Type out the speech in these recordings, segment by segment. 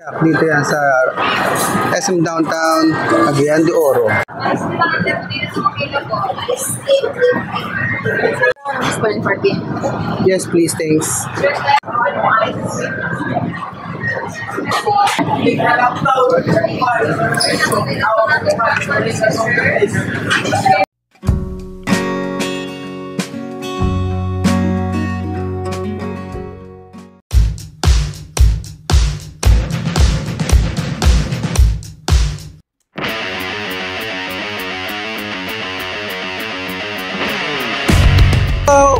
Dito yan sa SM Downtown, Cagayan de Oro. Yes, please, thanks.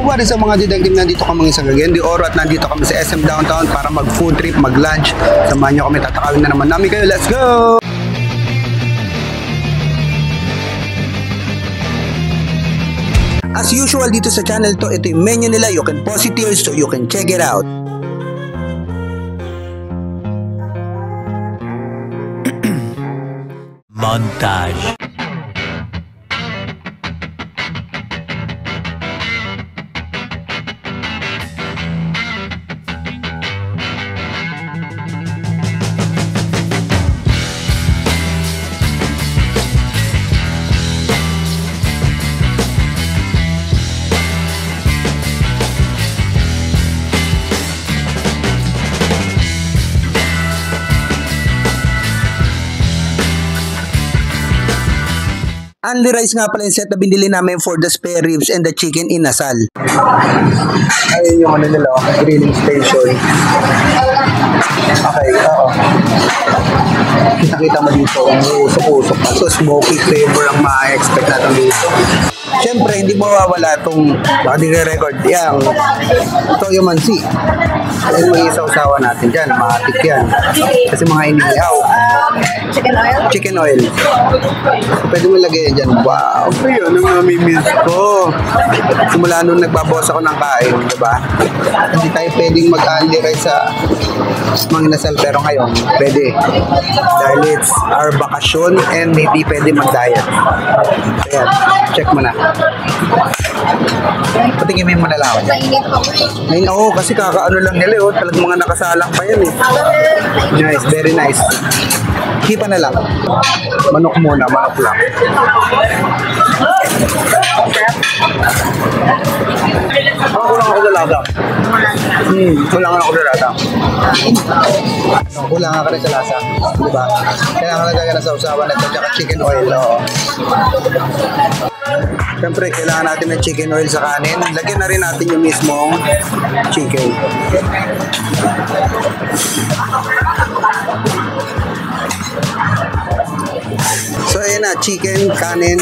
What is up mga didagdim, nandito kami sa Cagayan de Oro at nandito kami sa SM Downtown para mag food trip, mag lunch. Samahan nyo kami, tatakawin na naman namin kayo. Let's go! As usual dito sa channel to, ito yung menu nila. You can pause it here so you can check it out. Montage. Only rice nga pala yung set na binili namin for the spare ribs and the chicken inasal. Ayun yung ano nila, grilling station. Okay, oo. Kita-kita mo dito, usok-usok. So smoky flavor ang ma-expect natin dito. Siyempre, hindi mo mawawala itong record yang toyo mansi. Dahil may isaw-sawa natin dyan, matik yan. Kasi mga inihaw. Chicken oil? Chicken oil. Pwede mo lagay yan dyan. Wow, yun ang namimiss ko. Simula nung nagbabawas ako ng kain, diba? Hindi tayo pwedeng mag-only rice sa mga inasal, pero ngayon, pwede. Dahil it's our vacation and hindi pwede mag-diet. Ayan, check mo na. Patingin mo na lang ako dyan. Ayun, oo, kasi kakaano lang nila yun. Talagang mga nakasalang pa yan eh. Nice, very nice. Hipa na lang. Manok muna, manok lang. Kulang ako dalaga. Kulang ako dalaga. Kulang ako rin sa lasa. Diba? Kailangan lagyan na sa usawan na ito tsaka chicken oil. Oo. Siyempre, kailangan natin ng chicken oil sa kanin. Lagyan na rin natin yung mismong chicken. So ayan na, chicken, kanin,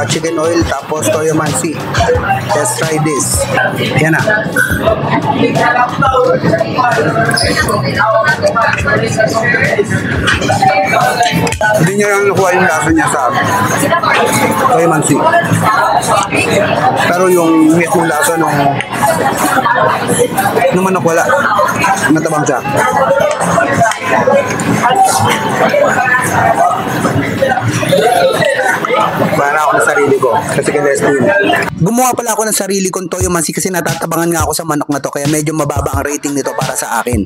chicken oil, tapos toyo mansi. Let's try this. Ayan na. Hindi niya lang nakuha yung lasa niya sa toyo mansi. Pero yung mismong lasa nung manok wala. Matabang siya. Para ako ng sarili ko kasi gumawa pala ako ng sarili kong toyo mansi kasi natatabangan nga ako sa manok na to, kaya medyo mababa ang rating nito para sa akin.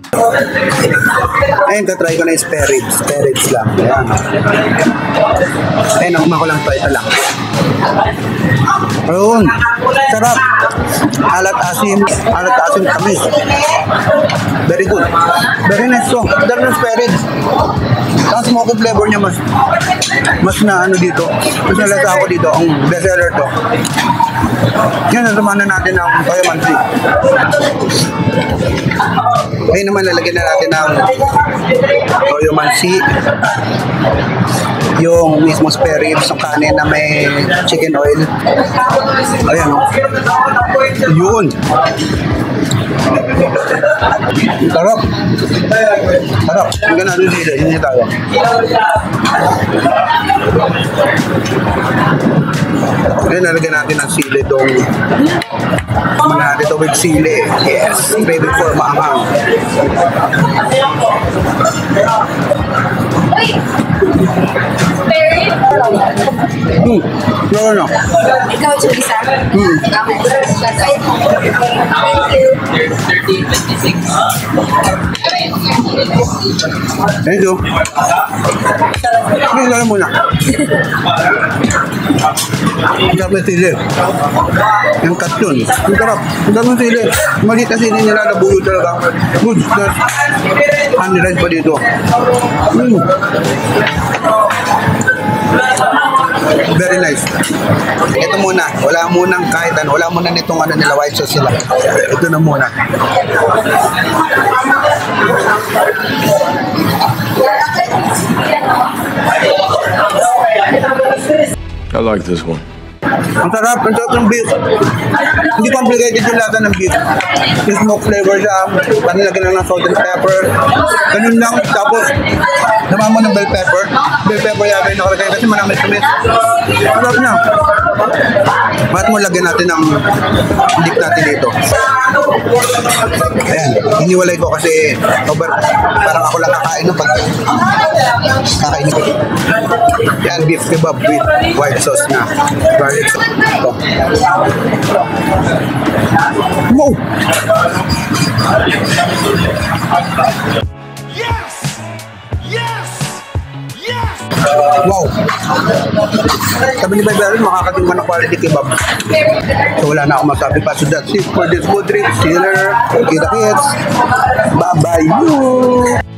Ayun, tatry ko na yung spare ribs lang. Ayun, nakuha ko lang to, ito lang. Ayun, sarap. Alat asim tamis. Very good, very nice. So there is spare ribs. Ang smoky flavor niya mas na ano dito. Mas nalasa ako dito, ang best seller to. Yan, nasamahan na natin ang toyo mansi. Ngayon naman, lalagyan na natin ng toyo mansi, yung mismo spare ribs, yung kanin na may chicken oil. Ayan, o. Yun. Sarap. Sarap. Hanggang natin sila. Hindi tayo. Ngayon, nalagyan natin ng sili itong natin ito with sili. Yes. Ready for maanghang. Pero ano? Ikaw, Julissa? Hmm. Okay. Thank you. Thank you. Sige, lang muna. Ang sarap ng sili. Yung cut yun. Ang sarap. Ang sarap ng sili. Maliit na sili nila na bulo talaga. Good. Honey rice pa dito. Very nice. Ito muna. Wala munang kahit ano. Wala muna nitong ano nila. White sauce sila. Ito na muna. I like this one. Ang sarap ng beef. Hindi complicated yung lasa ng beef. Yung smoke flavor siya, panilagyan lang ng salt and pepper. Ganun lang, tapos naman mo ng bell pepper. Bell pepper yata yung nakalagay kasi manamis-tamis. Sarap niya. Bakit mo lagyan natin ng dip natin dito? Ayan, hiniwalay ko kasi parang ako lang kakain ng pag kakain ko. Yan, beef kebab with white sauce na. Garlic sauce. Ito. Wow! Yes! Yes! Yes! Wow! Sabi ni Baybarin, makakatingin ng quality kebab. So wala na akong masabi pa. So that's it for this food trip. See you later. Kita kits. Bye-bye you!